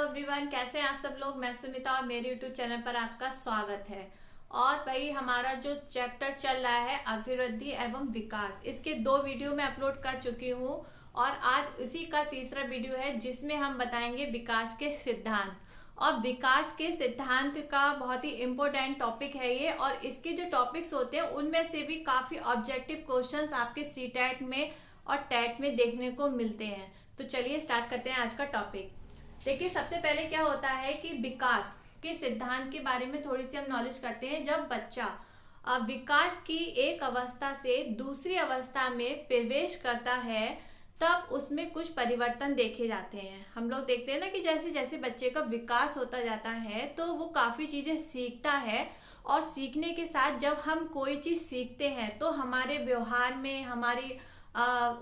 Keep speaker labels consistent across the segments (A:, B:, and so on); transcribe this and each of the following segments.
A: Everyone, कैसे हैं आप सब लोग। मैं सुमिता और मेरे यूट्यूब चैनल पर आपका स्वागत है। और भाई हमारा जो चैप्टर चल रहा है अभिवृद्धि एवं विकास, इसके 2 वीडियो मैं अपलोड कर चुकी हूँ और आज इसी का तीसरा वीडियो है जिसमें हम बताएंगे विकास के सिद्धांत। और विकास के सिद्धांत का बहुत ही इम्पोर्टेंट टॉपिक है ये, और इसके जो टॉपिक्स होते हैं उनमें से भी काफी ऑब्जेक्टिव क्वेश्चंस आपके सीटेट में और टेट में देखने को मिलते हैं। तो चलिए स्टार्ट करते हैं आज का टॉपिक। देखिए, सबसे पहले क्या होता है कि विकास के सिद्धांत के बारे में थोड़ी सी हम नॉलेज करते हैं। जब बच्चा विकास की एक अवस्था से दूसरी अवस्था में प्रवेश करता है तब उसमें कुछ परिवर्तन देखे जाते हैं। हम लोग देखते हैं ना कि जैसे जैसे बच्चे का विकास होता जाता है तो वो काफ़ी चीज़ें सीखता है, और सीखने के साथ जब हम कोई चीज़ सीखते हैं तो हमारे व्यवहार में, हमारी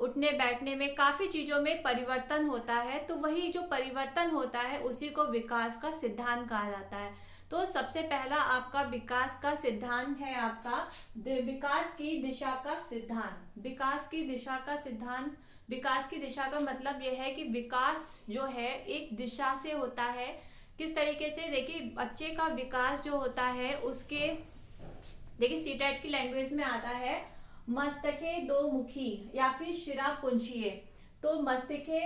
A: उठने बैठने में, काफ़ी चीज़ों में परिवर्तन होता है। तो वही जो परिवर्तन होता है उसी को विकास का सिद्धांत कहा जाता है। तो सबसे पहला आपका विकास का सिद्धांत है आपका विकास की दिशा का सिद्धांत। विकास की दिशा का सिद्धांत, विकास की दिशा का मतलब यह है कि विकास जो है एक दिशा से होता है। किस तरीके से? देखिए, बच्चे का विकास जो होता है उसके, देखिए सीटेट की लैंग्वेज में आता है मस्तके दो मुखी या फिर शिरा पुंछिए। तो मस्तके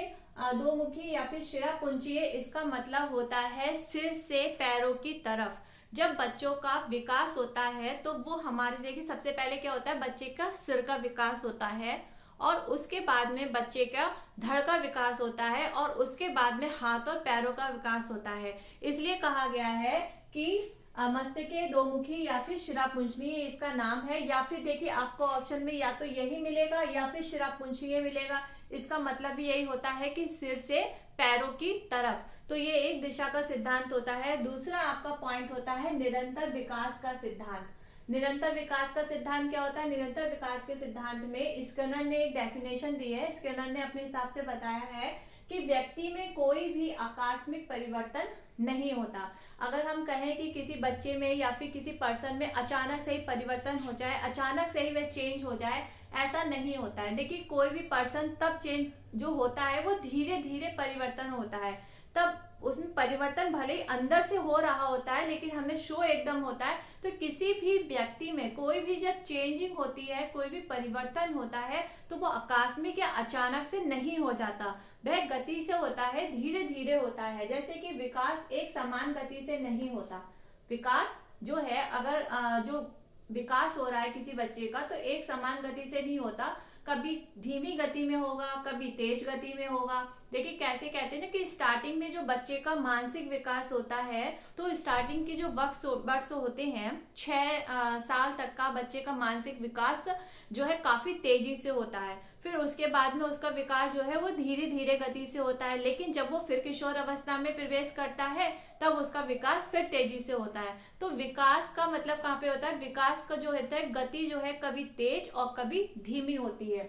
A: दो मुखी या फिर शिरा पुंछिए, इसका मतलब होता है सिर से पैरों की तरफ। जब बच्चों का विकास होता है तो वो हमारे, देखिए सबसे पहले क्या होता है, बच्चे का सिर का विकास होता है, और उसके बाद में बच्चे का धड़ का विकास होता है, और उसके बाद में हाथ और पैरों का विकास होता है। इसलिए कहा गया है कि मस्तके दो मुखी या फिर शिरापुंछनीय इसका नाम है। या फिर देखिए आपको ऑप्शन में या तो यही मिलेगा या फिर शिरापुंछनीय मिलेगा। इसका मतलब भी यही होता है कि सिर से पैरों की तरफ। तो ये एक दिशा का सिद्धांत होता है। दूसरा आपका पॉइंट होता है निरंतर विकास का सिद्धांत। निरंतर विकास का सिद्धांत क्या होता है? निरंतर विकास के सिद्धांत में स्किनर ने एक डेफिनेशन दी है। स्किनर ने अपने हिसाब से बताया है कि व्यक्ति में कोई भी आकस्मिक परिवर्तन नहीं होता। अगर हम कहें कि किसी बच्चे में या फिर किसी पर्सन में अचानक से ही परिवर्तन हो जाए, अचानक से ही वह चेंज हो जाए, ऐसा नहीं होता है। देखिए, कोई भी पर्सन तब चेंज जो होता है वो धीरे धीरे परिवर्तन होता है। तब उसमें परिवर्तन भले ही अंदर से हो रहा होता है लेकिन हमें शो एकदम होता है। तो किसी भी व्यक्ति में कोई भी जब चेंजिंग होती है, कोई भी परिवर्तन होता है, तो वो आकस्मिक या अचानक से नहीं हो जाता, वह गति से होता है, धीरे धीरे होता है। जैसे कि विकास एक समान गति से नहीं होता। विकास जो है, अगर जो विकास हो रहा है किसी बच्चे का, तो एक समान गति से नहीं होता। कभी धीमी गति में होगा, कभी तेज गति में होगा। देखिए कैसे कहते हैं ना कि स्टार्टिंग में जो बच्चे का मानसिक विकास होता है, तो स्टार्टिंग के जो वर्ष होते हैं 6 साल तक का बच्चे का मानसिक विकास जो है काफी तेजी से होता है। फिर उसके बाद में उसका विकास जो है वो धीरे धीरे गति से होता है। लेकिन जब वो फिर किशोर अवस्था में प्रवेश करता है तब उसका विकास फिर तेजी से होता है। तो विकास का मतलब कहाँ पे होता है? विकास का जो होता है गति जो है कभी तेज और कभी धीमी होती है।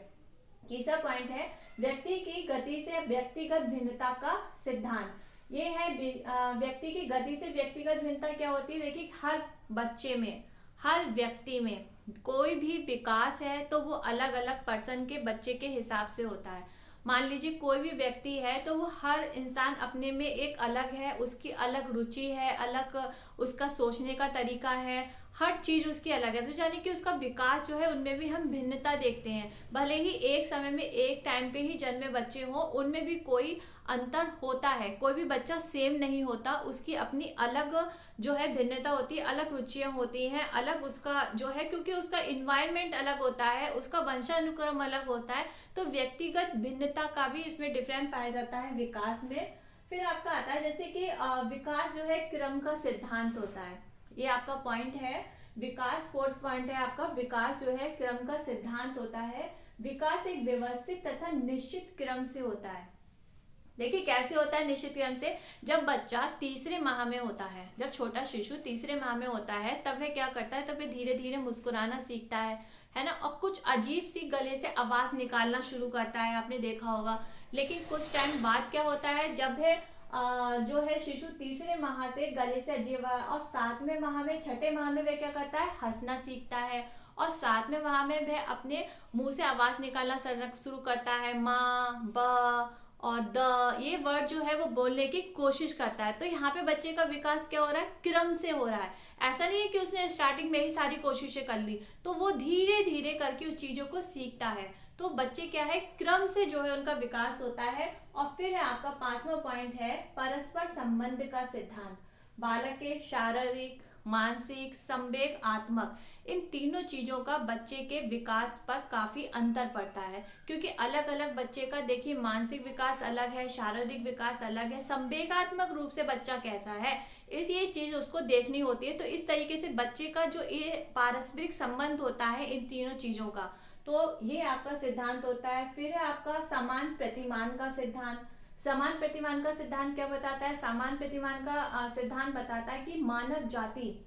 A: तीसरा पॉइंट है व्यक्ति की गति से व्यक्तिगत भिन्नता का सिद्धांत। ये है व्यक्ति की गति से व्यक्तिगत भिन्नता क्या होती है। देखिए, हर बच्चे में, हर व्यक्ति में कोई भी विकास है तो वो अलग अलग पर्सन के, बच्चे के हिसाब से होता है। मान लीजिए कोई भी व्यक्ति है तो वो हर इंसान अपने में एक अलग है, उसकी अलग रुचि है, अलग उसका सोचने का तरीका है, हर चीज उसकी अलग है। तो यानी कि उसका विकास जो है उनमें भी हम भिन्नता देखते हैं। भले ही एक समय में एक टाइम पे ही जन्मे बच्चे हों, उनमें भी कोई अंतर होता है। कोई भी बच्चा सेम नहीं होता, उसकी अपनी अलग जो है भिन्नता होती है, अलग रुचियां होती हैं, अलग उसका जो है, क्योंकि उसका इन्वायरमेंट अलग होता है, उसका वंशानुक्रम अलग होता है। तो व्यक्तिगत भिन्नता का भी इसमें डिफरेंस पाया जाता है विकास में। फिर आपका आता है जैसे कि विकास जो है क्रम का सिद्धांत होता है। ये आपका पॉइंट है विकास, 4th पॉइंट है आपका। विकास जो है क्रम का सिद्धांत होता है। विकास एक व्यवस्थित तथा निश्चित क्रम से होता है। देखिए कैसे होता है निश्चित क्रम से? जब बच्चा तीसरे माह में होता है, जब छोटा शिशु तीसरे माह में होता है, तब वह क्या करता है, तब वह धीरे धीरे मुस्कुराना सीखता है ना, और कुछ अजीब सी गले से आवाज निकालना शुरू करता है, आपने देखा होगा। लेकिन कुछ टाइम बाद क्या होता है, जब है जो है शिशु तीसरे माह से गले से अजीब, और 7वें माह में, 6ठे माह में वह क्या करता है, हंसना सीखता है, और 7वें माह में वह अपने मुंह से आवाज निकालना शुरू करता है, माँ, ब, और द ये वर्ड जो है वो बोलने की कोशिश करता है। तो यहाँ पे बच्चे का विकास क्या हो रहा है, क्रम से हो रहा है। ऐसा नहीं है कि उसने स्टार्टिंग में ही सारी कोशिशें कर ली, तो वो धीरे धीरे करके उस चीजों को सीखता है। तो बच्चे क्या है, क्रम से जो है उनका विकास होता है। और फिर है आपका 5वां पॉइंट है परस्पर संबंध का सिद्धांत। बालक के शारीरिक, मानसिक, संवेगात्मक, इन तीनों चीजों का बच्चे के विकास पर काफी अंतर पड़ता है, क्योंकि अलग अलग बच्चे का देखिए मानसिक विकास अलग है, शारीरिक विकास अलग है, संवेगात्मक रूप से बच्चा कैसा है, ये चीज उसको देखनी होती है। तो इस तरीके से बच्चे का जो ये पारस्परिक संबंध होता है इन तीनों चीजों का, तो ये आपका सिद्धांत होता है। फिर है आपका समान प्रतिमान का सिद्धांत। समान प्रतिमान का सिद्धांत क्या बताता है, समान प्रतिमान का सिद्धांत बताता है कि मानव जाति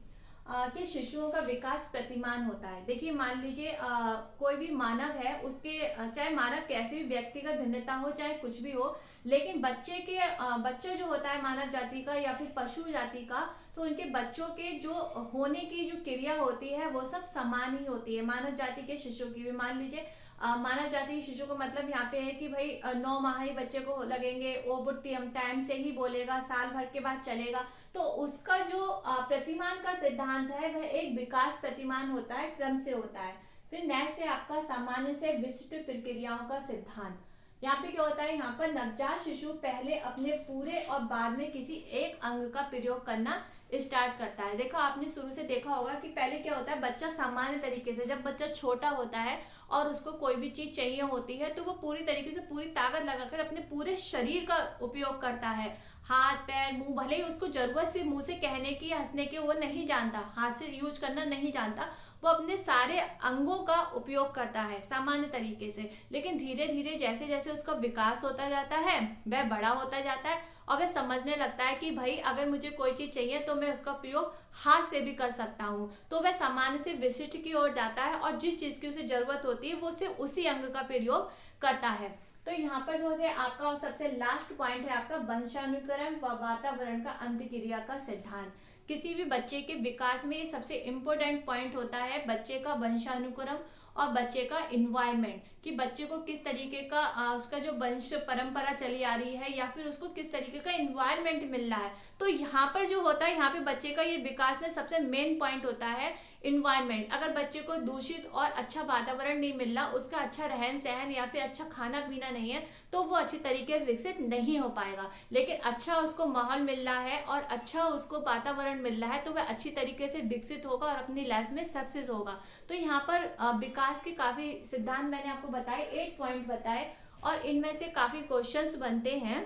A: के शिशुओं का विकास प्रतिमान होता है। देखिए मान लीजिए कोई भी मानव है, उसके चाहे मानव कैसे भी व्यक्तिगत भिन्नता हो, चाहे कुछ भी हो, लेकिन बच्चा जो होता है मानव जाति का या फिर पशु जाति का, तो उनके बच्चों के जो होने की जो क्रिया होती है वो सब समान ही होती है। मानव जाति के शिशु की भी मान लीजिए मानव जाति के शिशु को मतलब यहाँ पे है कि भाई 9 माह ही बच्चे को लगेंगे, वो टाइम से ही बोलेगा, साल भर के बाद चलेगा। तो उसका जो प्रतिमान का सिद्धांत है वह एक विकास प्रतिमान होता है, क्रम से होता है। फिर नेक्स्ट है आपका सामान्य से विशिष्ट प्रक्रियाओं का सिद्धांत। यहाँ पे क्या होता है, यहाँ पर नवजात शिशु पहले अपने पूरे और बाद में किसी एक अंग का प्रयोग करना स्टार्ट करता है। देखो आपने शुरू से देखा होगा कि पहले क्या होता है, बच्चा सामान्य तरीके से, जब बच्चा छोटा होता है और उसको कोई भी चीज चाहिए होती है तो वो पूरी तरीके से पूरी ताकत लगाकर अपने पूरे शरीर का उपयोग करता है। हाथ, पैर, मुंह, भले ही उसको जरूरत से मुंह से कहने की, हंसने की वो नहीं जानता, हाथ से यूज करना नहीं जानता, वो अपने सारे अंगों का उपयोग करता है सामान्य तरीके से। लेकिन धीरे धीरे जैसे जैसे उसका विकास होता जाता है, वह बड़ा होता जाता है और वह समझने लगता है कि भाई अगर मुझे कोई चीज चाहिए तो मैं उसका प्रयोग हाथ से भी कर सकता हूँ। तो वह सामान्य से विशिष्ट की ओर जाता है और जिस चीज की उसे जरूरत होती है वो सिर्फ उसी अंग का प्रयोग करता है। तो यहाँ पर जो है आपका सबसे लास्ट पॉइंट है आपका वंशानुक्रम व वातावरण का अंतक्रिया का सिद्धांत। किसी भी बच्चे के विकास में ये सबसे इम्पोर्टेंट पॉइंट होता है, बच्चे का वंशानुक्रम और बच्चे का इन्वायरमेंट, कि बच्चे को किस तरीके का उसका जो वंश परंपरा चली आ रही है या फिर उसको किस तरीके का इन्वायरमेंट मिल रहा है। तो यहाँ पर जो होता है, यहाँ पे बच्चे का ये विकास में सबसे मेन पॉइंट होता है इन्वायरमेंट। अगर बच्चे को दूषित और अच्छा वातावरण नहीं मिल रहा, उसका अच्छा रहन सहन या फिर अच्छा खाना पीना नहीं है, तो वो अच्छी तरीके से विकसित नहीं हो पाएगा। लेकिन अच्छा उसको माहौल मिल रहा है और अच्छा उसको वातावरण मिल रहा है तो वह अच्छी तरीके से विकसित होगा और अपनी लाइफ में सक्सेस होगा। तो यहाँ पर विकास के काफी सिद्धांत मैंने आपको बताए, 8 पॉइंट बताए, और इनमें से काफी क्वेश्चंस बनते हैं।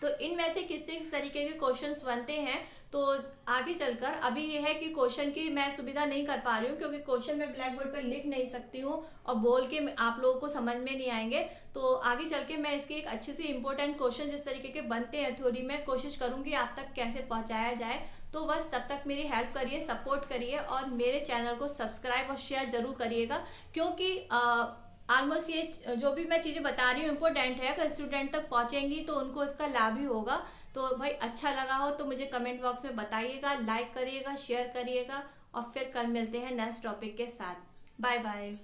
A: तो इनमें से किस किस तरीके के क्वेश्चंस बनते हैं, तो आगे चलकर अभी ये है कि क्वेश्चन की मैं सुविधा नहीं कर पा रही हूँ, क्योंकि क्वेश्चन मैं ब्लैक बोर्ड पर लिख नहीं सकती हूँ और बोल के आप लोगों को समझ में नहीं आएंगे। तो आगे चल के मैं इसके एक अच्छे से इंपॉर्टेंट क्वेश्चन जिस तरीके के बनते हैं थ्योरी में, कोशिश करूंगी आप तक कैसे पहुंचाया जाए। तो बस तब तक मेरी हेल्प करिए, सपोर्ट करिए और मेरे चैनल को सब्सक्राइब और शेयर जरूर करिएगा, क्योंकि ऑलमोस्ट ये जो भी मैं चीज़ें बता रही हूँ इम्पोर्टेंट है, अगर स्टूडेंट तक पहुँचेंगी तो उनको इसका लाभ ही होगा। तो भाई अच्छा लगा हो तो मुझे कमेंट बॉक्स में बताइएगा, लाइक करिएगा, शेयर करिएगा, और फिर कल मिलते हैं नेक्स्ट टॉपिक के साथ। Bye bye.